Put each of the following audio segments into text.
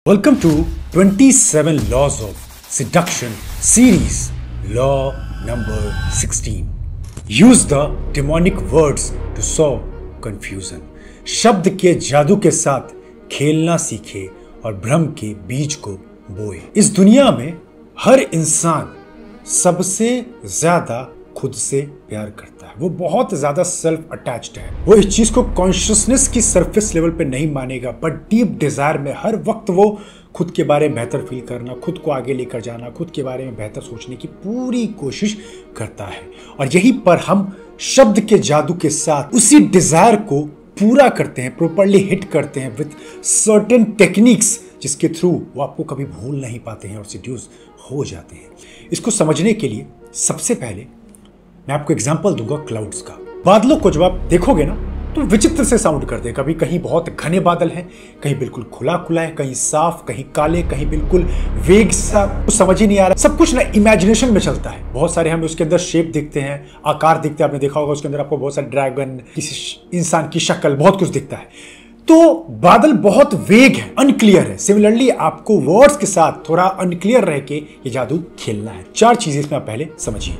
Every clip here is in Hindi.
Welcome to 27 Laws of Seduction series, Law number 16. Use the demonic words to solve confusion. शब्द के जादू के साथ खेलना सीखे और भ्रम के बीज को बोए। इस दुनिया में हर इंसान सबसे ज्यादा खुद से प्यार करता है। वो बहुत ज्यादा सेल्फ अटैच्ड है। वो इस चीज को कॉन्शियसनेस की सरफेस लेवल पे नहीं मानेगा, बट डीप डिजायर में हर वक्त वो खुद के बारे में बेहतर फील करना, खुद को आगे लेकर जाना, खुद के बारे में बेहतर सोचने की पूरी कोशिश करता है। और यहीं पर हम शब्द के जादू के साथ उसी डिजायर को पूरा करते हैं, प्रॉपर्ली हिट करते हैं विद सर्टेन टेक्निक्स, जिसके थ्रू वो आपको कभी भूल नहीं पाते हैं और सीड्यूस हो जाते हैं। इसको समझने के लिए सबसे पहले मैं आपको एग्जांपल दूंगा क्लाउड्स का। बादलों को जब आप देखोगे ना तो विचित्र से साउंड करते हैं। कभी कहीं बहुत घने बादल हैं, कहीं बिल्कुल खुला खुला है, कहीं साफ, कहीं काले, कहीं बिल्कुल वेग सा, कुछ समझ ही नहीं आ रहा। सब कुछ ना इमेजिनेशन में चलता है। बहुत सारे हमें उसके अंदर शेप दिखते हैं, आकार दिखते हैं। आपने देखा होगा उसके अंदर आपको बहुत सारे ड्रैगन, किसी इंसान की शक्ल, बहुत कुछ दिखता है। तो बादल बहुत वेग है, अनक्लियर है। सिमिलरली आपको वर्ड्स के साथ थोड़ा अनक्लियर रह के ये जादू खेलना है। 4 चीजें इसमें आप पहले समझिए।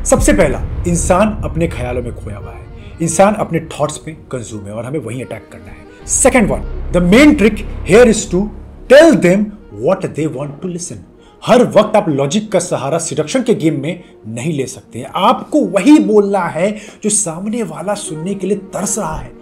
सबसे पहला, इंसान अपने ख्यालों में खोया हुआ है। इंसान अपने थॉट्स पे कंज्यूम है और हमें वहीं अटैक करना है। Second one, the main trick here is to tell them what they want to listen. हर वक्त आप लॉजिक का सहारा सिडक्शन के गेम में नहीं ले सकते हैं। आपको वही बोलना है जो सामने वाला सुनने के लिए तरस रहा है।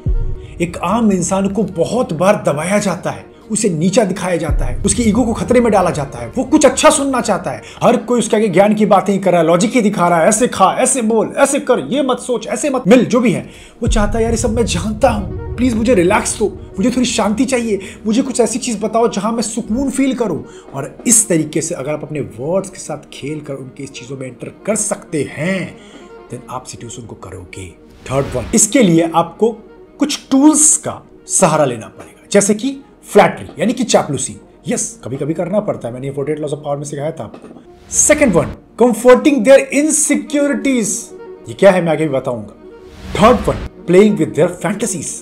एक आम इंसान को बहुत बार दबाया जाता है, उसे नीचा दिखाया जाता है, उसकी ईगो को खतरे में डाला जाता है। वो कुछ अच्छा सुनना चाहता है। हर कोई उसके आगे ज्ञान की बातें ही कर रहा है, लॉजिक ही दिखा रहा है, ऐसे खा, ऐसे बोल, ऐसे कर, ये मत सोच, ऐसे मत मिल, जो भी है। वो चाहता है यार ये सब मैं जानता हूं, प्लीज मुझे रिलैक्स दो, मुझे थोड़ी शांति चाहिए, मुझे कुछ ऐसी चीज बताओ जहां मैं सुकून फील करूं। और इस तरीके से अगर आप अपने वर्ड्स के साथ खेल कर उनके इस चीजों में एंटर कर सकते हैं, देन आप सिट्यूएशन को करोगे। थर्ड वन, इसके लिए आपको कुछ टूल्स का सहारा लेना पड़ेगा, जैसे कि फ्लैटरी यानी कि चापलूसी। यस, कभी कभी करना पड़ता है। मैंने 48 लॉज ऑफ पावर में सिखाया था आपको। Second one, comforting their insecurities. ये क्या है मैं आगे भी बताऊंगा। Third one, playing with their fantasies.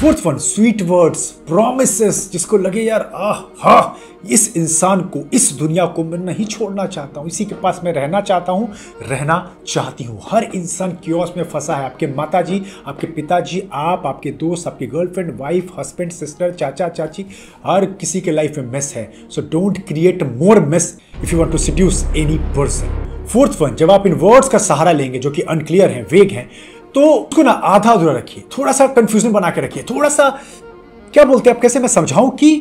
Fourth one, sweet words, promises, जिसको लगे यार आहा, इस इंसान को, इस दुनिया को मैं नहीं छोड़ना चाहता हूं, इसी के पास मैं रहना चाहता हूं, रहना चाहती हूं। हर इंसान क्योस में फंसा है। आपके माताजी, आपके पिताजी, आप, आपके दोस्त, आपकी गर्लफ्रेंड, वाइफ, हस्बैंड, सिस्टर, चाचा, चाची, हर किसी के लाइफ में मेस है। So don't create more mess if you want to seduce any person. Fourth one, जब आप इन वर्ड्स का सहारा लेंगे जो कि अनक्लियर हैं, वेग हैं, तो उसको ना आधा अधूरा रखिए, थोड़ा सा कंफ्यूजन बना के रखिए, थोड़ा सा क्या बोलते हैं आप, कैसे मैं समझाऊं कि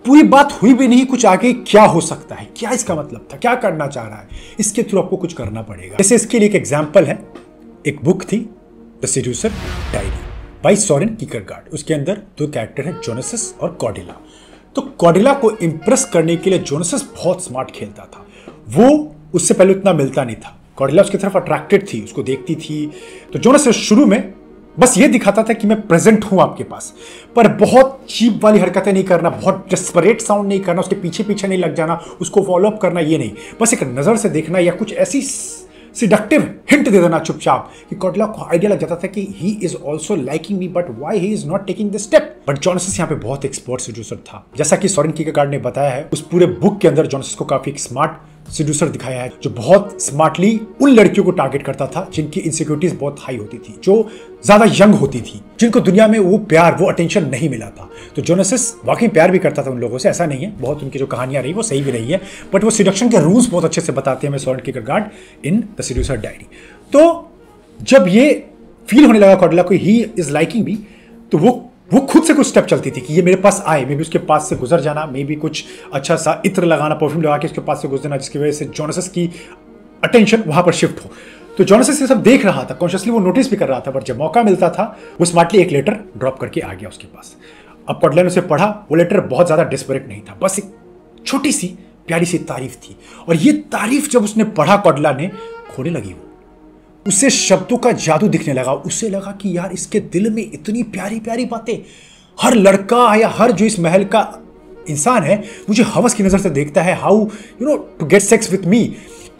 पूरी बात हुई भी नहीं, कुछ आगे क्या हो सकता है, क्या इसका मतलब था, क्या करना चाह रहा है, इसके थ्रू आपको कुछ करना पड़ेगा। जैसे इसके लिए एक एग्जांपल है, एक बुक थी the seducer diary bye Soren कियरकेगार्ड। उसके अंदर 2 कैरेक्टर हैं, जोनास और कॉर्डेला। तो कॉर्डेला को इंप्रेस करने के लिए जोनास बहुत स्मार्ट खेलता था। वो उससे पहले उतना मिलता नहीं था। कॉर्डेला उसकी तरफ अट्रैक्टेड थी, उसको देखती थी। तो जोनास शुरू में बस ये दिखाता था कि मैं प्रेजेंट हूं आपके पास, पर बहुत चीप वाली हरकतें नहीं करना, बहुत डेस्परेट साउंड नहीं करना, उसके पीछे पीछे नहीं लग जाना, उसको फॉलो अप करना, ये नहीं। बस एक नजर से देखना या कुछ ऐसी सिडक्टिव हिंट दे देना चुपचाप कि कॉर्डेला को आइडिया लग जाता था कि he is also liking me, but why he is not taking the step. But Jonas यहाँ पे बहुत एक्सपर्ट सेड्यूसर था। जैसा कि सोरेन कियरकेगार्ड ने बताया है, उस पूरे बुक के अंदर जोनास को काफी स्मार्ट सेड्यूसर दिखाया है, जो बहुत स्मार्टली उन लड़कियों को टारगेट करता था जिनकी इनसिक्योरिटीज बहुत हाई होती थी, जो ज्यादा यंग होती थी, जिनको दुनिया में वो प्यार, वो अटेंशन नहीं मिला था। तो जोनास वाकई प्यार भी करता था उन लोगों से, ऐसा नहीं है। बहुत उनकी जो कहानियां रही वो सही भी रही है, बट वो सिडक्शन के रूल्स बहुत अच्छे से बताते हैं Soren कियरकेगार्ड in the seducer diary. तो जब ये फील होने लगा कॉर्डेला को ही इज लाइकिंग मी, तो वो खुद से कुछ स्टेप चलती थी कि ये मेरे पास आए, मे बी उसके पास से गुजर जाना, मे बी कुछ अच्छा सा इत्र लगाना, परफ्यूम लगा के उसके पास से गुजरना, जिसकी वजह से जोनास की अटेंशन वहां पर शिफ्ट हो। तो जोनास ये सब देख रहा था, कॉन्शियसली वो नोटिस भी कर रहा था, पर जब मौका मिलता था वो स्मार्टली एक लेटर ड्रॉप करके आ गया उसके पास। अब कॉर्डेला ने उसे पढ़ा। वो लेटर बहुत ज्यादा डेस्परेट नहीं था, बस एक छोटी सी प्यारी सी तारीफ थी। और ये तारीफ जब उसने पढ़ा, कॉर्डेला ने खोने लगी। वो उसे शब्दों का जादू दिखने लगा। उसे लगा कि यार इसके दिल में इतनी प्यारी प्यारी बातें। हर लड़का या हर जो इस महल का इंसान है मुझे हवस की नजर से देखता है, how you know to get sex with me,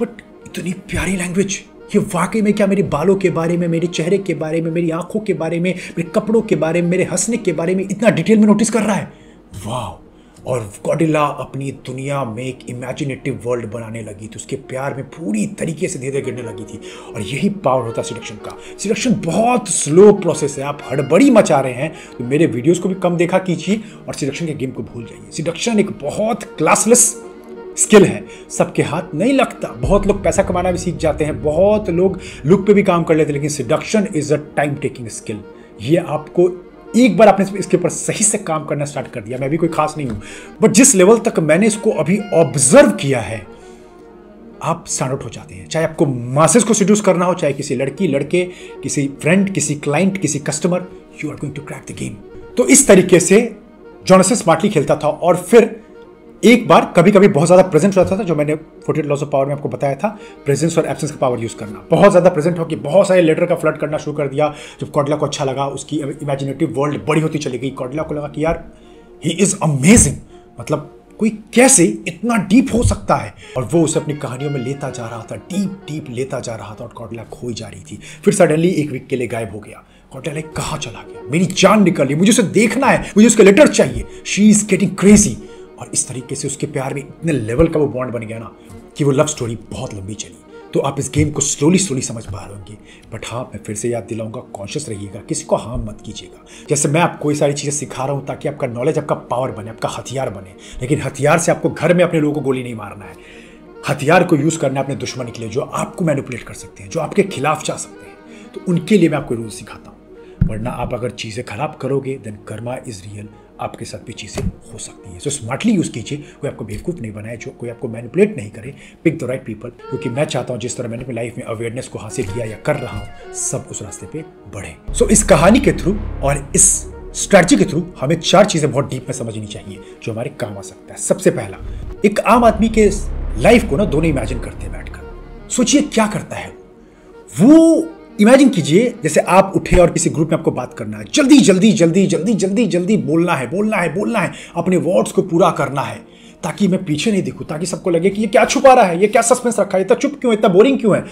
but इतनी प्यारी लैंग्वेज, ये वाकई में क्या मेरे बालों के बारे में, मेरे चेहरे के बारे में, मेरी आंखों के बारे में, मेरे कपड़ों के बारे में, मेरे हंसने के बारे में इतना डिटेल में नोटिस कर रहा है। वाह, और गॉडिला अपनी दुनिया में एक इमेजिनेटिव वर्ल्ड बनाने लगी थी, उसके प्यार में पूरी तरीके से धीरे धीरे गिरने लगी थी। और यही पावर होता है सिडक्शन का। सिडक्शन बहुत स्लो प्रोसेस है। आप हड़बड़ी मचा रहे हैं तो मेरे वीडियोस को भी कम देखा कीजिए और सिडक्शन के गेम को भूल जाइए। सिडक्शन एक बहुत क्लासलेस स्किल है, सबके हाथ नहीं लगता। बहुत लोग पैसा कमाना भी सीख जाते हैं, बहुत लोग लुक पे भी काम कर लेते हैं, लेकिन seduction is a time taking skill. ये आपको एक बार आपने इसके ऊपर सही से काम करना स्टार्ट कर दिया, मैं भी कोई खास नहीं हूं, बट जिस लेवल तक मैंने इसको अभी ऑब्जर्व किया है, आप स्टैंड आउट हो जाते हैं। चाहे आपको मासेस को सिड्यूस करना हो, चाहे किसी लड़की लड़के, किसी फ्रेंड, किसी क्लाइंट, किसी customer, you are going to crack the game. तो इस तरीके से जॉनसन स्मार्टली खेलता था। और फिर एक बार कभी कभी बहुत ज्यादा प्रेजेंट रहता था, जो मैंने 48 लॉज ऑफ पावर में आपको बताया था, प्रेजेंस और एब्सेंस का पावर यूज करना। बहुत ज्यादा प्रेजेंट होकर बहुत सारे लेटर का फ्लड करना शुरू कर दिया। जब कॉडला को अच्छा लगा, उसकी इमेजिनेटिव वर्ल्ड बड़ी होती चली गई। कॉडला को लगा कि यार ही इज अमेजिंग, मतलब कोई कैसे इतना डीप हो सकता है। और वो उसे अपनी कहानियों में लेता जा रहा था, डीप डीप लेता जा रहा था, और कॉडला खोई जा रही थी। फिर सडनली एक वीक के लिए गायब हो गया। कॉडला कहाँ चला गया, मेरी जान निकल रही, मुझे उसे देखना है, मुझे उसके लेटर चाहिए, शी इज गेटिंग क्रेजी। और इस तरीके से उसके प्यार में इतने लेवल का वो बॉन्ड बन गया ना कि वो लव स्टोरी बहुत लंबी चली। तो आप इस गेम को स्लोली समझ पा रहे होंगे। बट हाँ, मैं फिर से याद दिलाऊंगा, कॉन्शियस रहिएगा, किसी को हार्म मत कीजिएगा। जैसे मैं आपको ये सारी चीज़ें सिखा रहा हूँ ताकि आपका नॉलेज आपका पावर बने, आपका हथियार बने। लेकिन हथियार से आपको घर में अपने लोगों को गोली नहीं मारना है। हथियार को यूज़ करना है अपने दुश्मन के लिए, जो आपको मैनिपुलेट कर सकते हैं, जो आपके खिलाफ जा सकते हैं। तो उनके लिए मैं आपको रूल सिखाता हूँ। वरना आप अगर चीज़ें खराब करोगे, देन कर्मा इज रियल, आपके साथ भी चीज़ें हो सकती हैं। सो स्मार्टली यूज़ कीजिए, कोई आपको बेवकूफ़ नहीं बनाए, जो कोई आपको मैनिपुलेट नहीं करे। पिक द राइट पीपल, क्योंकि मैं चाहता हूँ जिस तरह मैंने अपनी लाइफ में अवेयरनेस को हासिल किया या कर रहा हूँ, सब उस रास्ते पे बढ़े। सो इस कहानी के थ्रू और इस स्ट्रैटेजी के थ्रू हमें 4 चीज़ें बहुत डीप में समझनी चाहिए जो हमारे काम आ सकता है। सबसे पहला, एक आम आदमी के लाइफ को ना दोनों इमेजिन करते हैं बैठकर। सोचिए क्या करता है वो। इमेजिन कीजिए जैसे आप उठे और किसी ग्रुप में आपको बात करना है, जल्दी जल्दी जल्दी जल्दी जल्दी जल्दी बोलना है, अपने वर्ड्स को पूरा करना है, ताकि मैं पीछे नहीं दिखूं, ताकि सबको लगे कि ये क्या छुपा रहा है, ये क्या सस्पेंस रखा है, इतना चुप क्यों है, इतना बोरिंग क्यों है।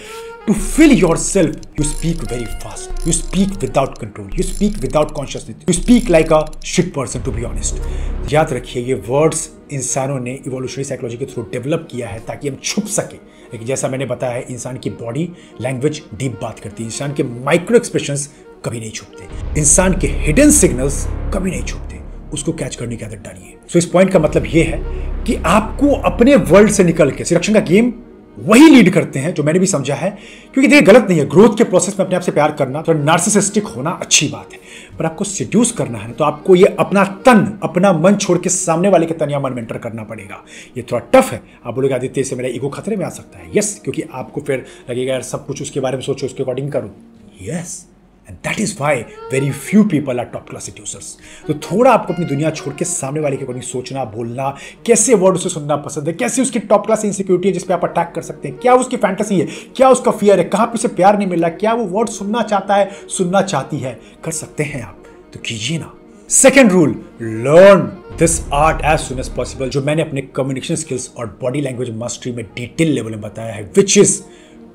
To fill your self you speak very fast, you speak without control, you speak without consciousness, you speak like a shit person, to be honest. याद रखिए, ये वर्ड्स इंसानों ने इवोल्यूशनरी साइकोलॉजी के थ्रू डेवलप किया है ताकि हम छुप सके। लेकिन जैसा मैंने बताया है, इंसान की बॉडी लैंग्वेज डीप बात करती है, इंसान के माइक्रो एक्सप्रेशंस कभी नहीं छुपते, इंसान के हिडन सिग्नल्स कभी नहीं छुपते। उसको कैच करने की आदत डालिए। सो इस पॉइंट का मतलब यह है कि आपको अपने वर्ल्ड से निकल के सिडक्शन का गेम वही लीड करते हैं जो मैंने भी समझा है। क्योंकि देखिए, गलत नहीं है ग्रोथ के प्रोसेस में अपने आप से प्यार करना, थोड़ा नार्सिसिस्टिक होना अच्छी बात है, पर आपको सिड्यूस करना है तो आपको ये अपना तन, अपना मन छोड़ के सामने वाले के तन या मन में एंटर करना पड़ेगा। ये थोड़ा टफ है। आप बोलोगे आदित्य, से मेरा ईगो खतरे में आ सकता है। यस, क्योंकि आपको फिर लगेगा यार सब कुछ उसके बारे में सोचो, उसके अकॉर्डिंग करो। Yes, and that is why very few people are top class seducers. तो थोड़ा आपको अपनी दुनिया छोड़ के सामने वाले के अकॉर्डिंग सोचना, बोलना, कैसे वर्ड उसे सुनना पसंद है, कैसे उसकी टॉप क्लास इनसिक्योरिटी है जिस पे आप अटैक कर सकते हैं, क्या उसकी फैंटेसी है, क्या उसका फियर है, कहाँ पे उसे प्यार नहीं मिल रहा, क्या वो वर्ड सुनना चाहता है, सुनना चाहती है, कर सकते हैं आप, तो कीजिए ना। Second rule, learn this art as soon as possible, जो मैंने अपने कम्युनिकेशन स्किल्स और बॉडी लैंग्वेज मास्टरी में डिटेल लेवल में बताया है, which is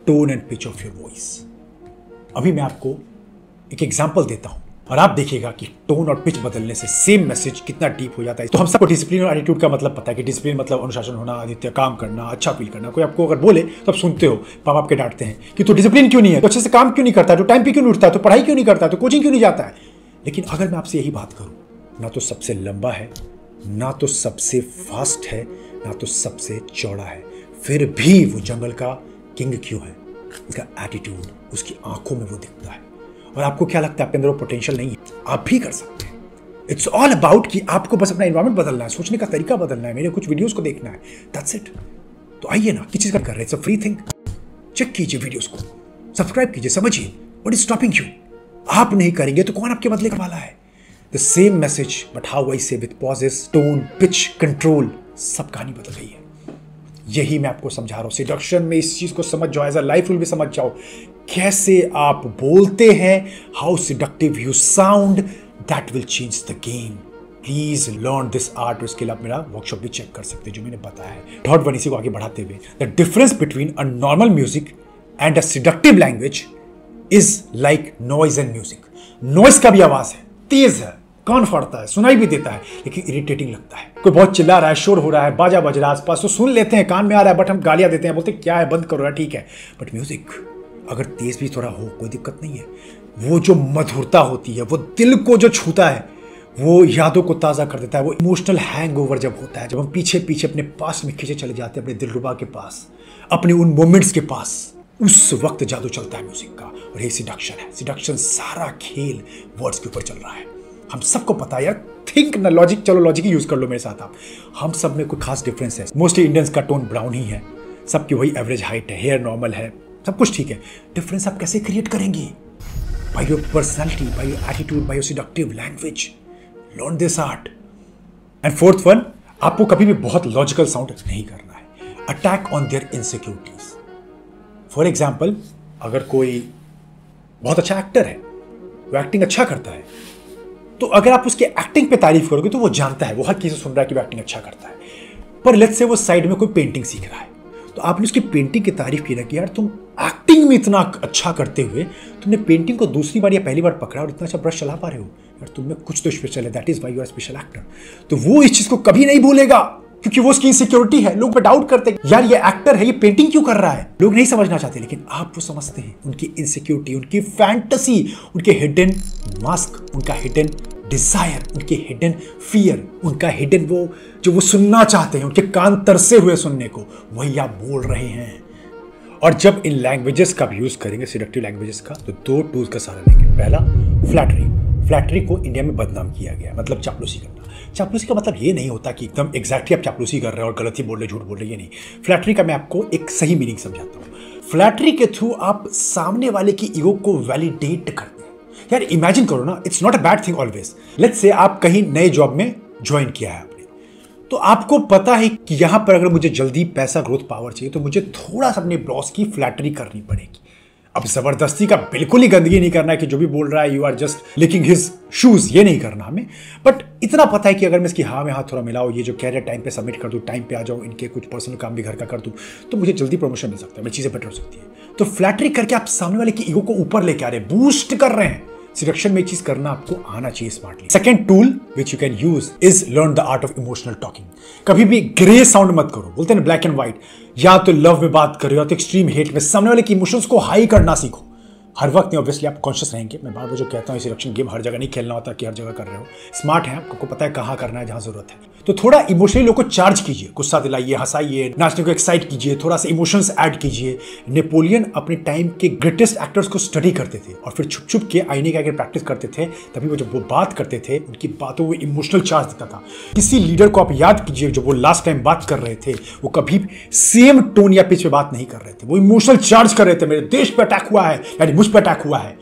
tone and pitch of your voice. अभी मैं आपको एक एग्जाम्पल देता हूं और आप देखिएगा कि टोन और पिच बदलने से सेम मैसेज कितना डीप हो जाता है। तो हम सबको डिसिप्लिन और एटीट्यूड का मतलब पता है कि डिसिप्लिन मतलब अनुशासन होना, आदित्य काम करना, अच्छा फील करना। कोई आपको अगर बोले तो आप सुनते हो, पापा आपके डांटते हैं कि तू डिसिप्लिन क्यों नहीं है, तो अच्छे से काम क्यों नहीं करता है, तो टाइम पे क्यों नहीं उठता है, तो पढ़ाई क्यों नहीं करता है, तो कोचिंग क्यों नहीं जाता है। लेकिन अगर मैं आपसे यही बात करूं, ना तो सबसे लंबा है, ना तो सबसे फास्ट है, ना तो सबसे चौड़ा है, फिर भी वो जंगल का किंग क्यों है? उसका एटीट्यूड, उसकी आंखों में वो दिखता है। और आपको क्या लगता है आपके अंदर वो पोटेंशियल नहीं है? आप भी कर सकते हैं। इट्स ऑल अबाउट कि आपको बस अपना एनवायरनमेंट बदलना है, सोचने का तरीका बदलना है, मेरे कुछ वीडियोस को देखना है, दैट्स इट। तो आइए ना, किस चीज का कर रहे हैं, it's a free thing. Check कीजिए वीडियोस को, सब्सक्राइब कीजिए, समझिए व्हाट इज स्टॉपिंग यू। आप नहीं करेंगे तो कौन आपके बदले वाला है? The same message but how I say, with pauses, tone, pitch, control, सब कहानी बदल गई है। यही मैं आपको समझा रहा हूं। सिडक्शन में इस चीज को समझ जाओ, एज अ लाइफ रूल भी समझ जाओ, कैसे आप बोलते हैं, how seductive you sound, that will change the game. Please learn this art. उसके लिए आप मेरा वर्कशॉप भी चेक कर सकते हैं जो मैंने बताया है। थॉट वन इसी को आगे बढ़ाते हुए, the difference between a normal music and a seductive language is like noise and music. Noise का भी आवाज है, तेज है, कान फाड़ता है, सुनाई भी देता है, लेकिन इरिटेटिंग लगता है। कोई बहुत चिल्ला रहा है, शोर हो रहा है, बाजा बज रहा है आसपास, तो सुन लेते हैं, कान में आ रहा है, बट हम गालियां देते हैं, बोलते क्या है, बंद करो यार, ठीक है। बट म्यूजिक अगर तेज भी थोड़ा हो, कोई दिक्कत नहीं है। वो जो मधुरता होती है, वो दिल को जो छूता है, वो यादों को ताज़ा कर देता है। वो इमोशनल हैंगओवर जब होता है, जब हम पीछे पीछे अपने पास में खींचे चले जाते हैं, अपने दिलरुबा के पास, अपने उन मोमेंट्स के पास, उस वक्त जादू चलता है म्यूजिक का। और ये सिडक्शन है। सिडक्शन सारा खेल वर्ड्स के ऊपर चल रहा है। हम सबको पता है यार, थिंक ना लॉजिक, चलो लॉजिक ही यूज कर लो मेरे साथ आप। हम सब में कोई खास डिफरेंस है। मोस्टली इंडियंस का टोन ब्राउन ही है, सबकी वही एवरेज हाइट है, हेयर नॉर्मल है, सब कुछ ठीक है। डिफरेंस आप कैसे क्रिएट करेंगे? By your personality, by your attitude, by your seductive language. Learn this art. And fourth one, आपको कभी भी बहुत लॉजिकल साउंड नहीं करना है। Attack on their insecurities. For example, अगर कोई बहुत अच्छा एक्टर है, वो एक्टिंग अच्छा करता है, तो अगर आप उसके एक्टिंग पे तारीफ करोगे तो वो जानता है, वो हर किसी से सुन रहा है कि वो एक्टिंग अच्छा करता है। पर लेट्स से वो साइड में कोई पेंटिंग सीख रहा है, तो आपने उसकी पेंटिंग की तारीफ की ना कि यार तुम एक्टिंग में इतना अच्छा करते हुए तुमने पेंटिंग को दूसरी बार या पहली बार पकड़ा और इतना अच्छा ब्रश चला पा रहे हो, यार तुम में कुछ तो स्पेशल है, that is why you are special actor. तो वो इस चीज को कभी नहीं भूलेगा, क्योंकि वो उसकी इनसिक्योरिटी है। लोग डाउट करते हैं यार ये एक्टर है, ये पेंटिंग क्यों कर रहा है, लोग नहीं समझना चाहते, लेकिन आप वो समझते हैं। उनकी इनसिक्योरिटी, उनकी फैंटेसी, उनके हिडन मास्क, उनका हिडन डिजायर, उनके हिडन फियर, उनका हिडन वो जो वो सुनना चाहते हैं, उनके कान तरसे हुए सुनने को, वही आप बोल रहे हैं। और जब इन लैंग्वेजेस का भी यूज करेंगे, सिडक्टिव लैंग्वेजेस का, तो दो टूल्स का सहारा लेंगे। पहला, फ्लैटरी। फ्लैटरी को इंडिया में बदनाम किया गया, मतलब चापलूसी करना। चापलूसी का मतलब ये नहीं होता कि एकदम एग्जैक्टली आप चापलूसी कर रहे हो और गलत ही बोल रहे, झूठ बोल रहे, ये नहीं। फ्लैटरी का मैं आपको एक सही मीनिंग समझाता हूँ। फ्लैटरी के थ्रू आप सामने वाले की ईगो को वैलिडेट करते हैं। यार इमेजिन करो ना, it's not a bad thing always. Let's say आप कहीं नए जॉब में ज्वाइन किया है आपने, तो आपको पता है कि यहां पर अगर मुझे जल्दी पैसा, ग्रोथ, पावर चाहिए, तो मुझे थोड़ा सा अपने बॉस की फ्लैटरी करनी पड़ेगी। अब जबरदस्ती का बिल्कुल ही गंदगी नहीं करना है कि जो भी बोल रहा है you are just licking his shoes, ये नहीं करना हमें। बट इतना पता है कि अगर मैं इसकी हाँ में हाथ थोड़ा मिलाऊं, ये जो कह रहे टाइम पे सबमिट कर दूं, टाइम पे आ जाऊं, इनके कुछ पर्सनल काम भी घर का कर दूं, तो मुझे जल्दी प्रमोशन मिल सकता है, मेरी चीजें बेटर हो सकती है। तो फ्लैटरी करके आप सामने वाले की ईगो को ऊपर लेके आ रहे हैं, बूस्ट कर रहे हैं। सिडक्शन में चीज करना आपको आना चाहिए smartly. Second tool which you can use is learn the art of emotional talking. कभी भी ग्रे साउंड मत करो, बोलते हैं ब्लैक एंड व्हाइट। या तो लव में बात करो या तो एक्सट्रीम हेट में। सामने वाले की इमोशंस को हाई करना सीखो। हर वक्त नहीं, ऑब्वियसली आप कॉन्शियस रहेंगे। मैं बार बार जो कहता हूँ, सिडक्शन गेम हर जगह नहीं खेलना होता कि हर जगह कर रहे हो। स्मार्ट है, आपको पता है कहाँ करना है, जहाँ जरूरत है। तो थोड़ा इमोशनली लोग को चार्ज कीजिए, गुस्सा दिलाइए, हंसाइए, नाचने को एक्साइट कीजिए, थोड़ा सा इमोशंस ऐड कीजिए। नेपोलियन अपने टाइम के ग्रेटेस्ट एक्टर्स को स्टडी करते थे और फिर छुप छुप के आईने के आगे प्रैक्टिस करते थे, तभी वो जब वो बात करते थे उनकी बातों में इमोशनल चार्ज देता था। किसी लीडर को आप याद कीजिए, जब वो लास्ट टाइम बात कर रहे थे, वो कभी सेम टोन या पिच पे बात नहीं कर रहे थे, वो इमोशनल चार्ज कर रहे थे। मेरे देश पे अटैक हुआ है, यानी मुझ पे अटैक हुआ है,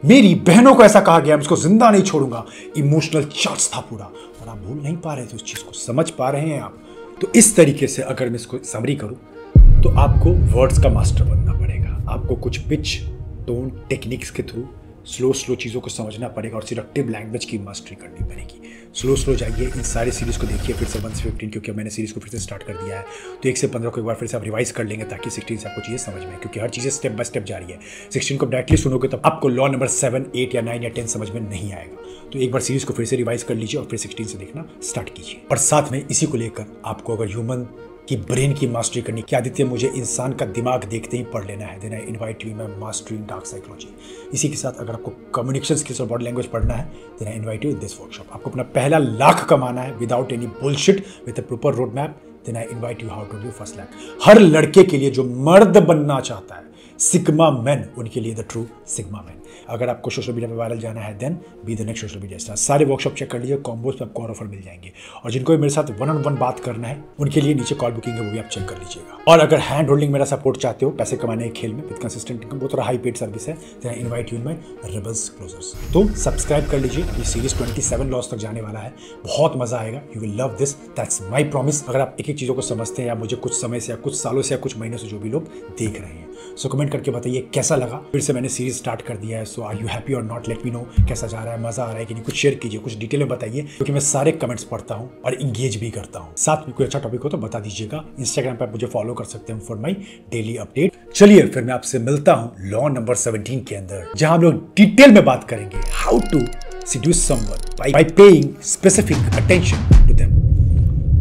मेरी बहनों को ऐसा कहा गया, मैं उसको जिंदा नहीं छोड़ूंगा। इमोशनल चार्ज था पूरा, और आप भूल नहीं पा रहे थे उस चीज को, समझ पा रहे हैं आप। तो इस तरीके से अगर मैं इसको समरी करूं, तो आपको वर्ड्स का मास्टर बनना पड़ेगा। आपको कुछ पिच, टोन, टेक्निक्स के थ्रू स्लो चीज़ों को समझना पड़ेगा और सिडक्टिव लैंग्वेज की मास्टरी करनी पड़ेगी। स्लो जाइए, इन सारी सीरीज़ को देखिए फिर से 1 से 15, क्योंकि मैंने सीरीज़ को फिर से स्टार्ट कर दिया है। तो 1 से 15 को एक बार फिर से आप रिवाइज कर लेंगे, ताकि 16 से आपको चीज़ें समझ में, क्योंकि हर चीज़ें स्टेप बाय स्टेप जा रही है। 16 को डायरेक्टली सुनोगे तो आपको लॉ नंबर 7, 8 या 9 या 10 समझ में नहीं आएगा। तो एक बार सीरीज़ को फिर से रिवाइज कर लीजिए और फिर 16 से देखना स्टार्ट कीजिए। और साथ में इसी को लेकर आपको अगर ह्यूमन कि ब्रेन की मास्टरी करनी, क्या आदित्य मुझे इंसान का दिमाग देखते ही पढ़ लेना है, then I invite you my mastery in dark psychology. इसी के साथ अगर आपको कम्युनिकेशन स्किल्स और बॉडी लैंग्वेज पढ़ना है, then I invite you in this workshop. आपको अपना पहला लाख कमाना है without any bullshit, with a proper road map, then I invite you how to do first lakh. हर लड़के के लिए जो मर्द बनना चाहता है, सिग्मा मैन, उनके लिए द ट्रू सिग्मा मैन। अगर आपको सोशल मीडिया पे वायरल जाना है, then be the next social media star. सारे वर्कशॉप चेक कर लीजिए, कॉम्बोज पे आपको और ऑफर मिल जाएंगे। और जिनको भी मेरे साथ 1-on-1 बात करना है, उनके लिए नीचे कॉल बुकिंग है, वो भी आप चेक कर लीजिएगा। और अगर हैंड होल्डिंग मेरा सपोर्ट चाहते हो, पैसे कमाने के खेल में विद कंसिस्टेंट इनकम, वो थोड़ा हाई पेड सर्विस है, then I invite you in my rebels closers. तो सब्सक्राइब कर लीजिए, ये सीरीज 27 लॉस तक जाने वाला है, बहुत मजा आएगा, you will love this, that's my promise. अगर आप एक एक चीज़ों को समझते हैं, या मुझे कुछ समय से या कुछ सालों से या कुछ महीनों से जो भी लोग देख रहे हैं, सो कमेंट करके बताइए कैसा लगा। फिर से मैंने सीरीज स्टार्ट कर दिया है, सो आर यू हैप्पी और नॉट, लेट मी नो कैसा जा रहा है, मजा आ रहा है कि नहीं, कुछ शेयर कीजिए, कुछ डिटेल में बताइए, क्योंकि मैं सारे कमेंट्स पढ़ता हूँ और इंगेज भी करता हूँ। साथ में कोई अच्छा टॉपिक हो तो बता दीजिएगा। इंस्टाग्राम पर आप मुझे फॉलो कर सकते हैं फॉर माई डेली अपडेट। चलिए फिर मैं आपसे मिलता हूँ लॉ नंबर 17 के अंदर, जहां हम लोग डिटेल में बात करेंगे how to seduce someone by paying specific attention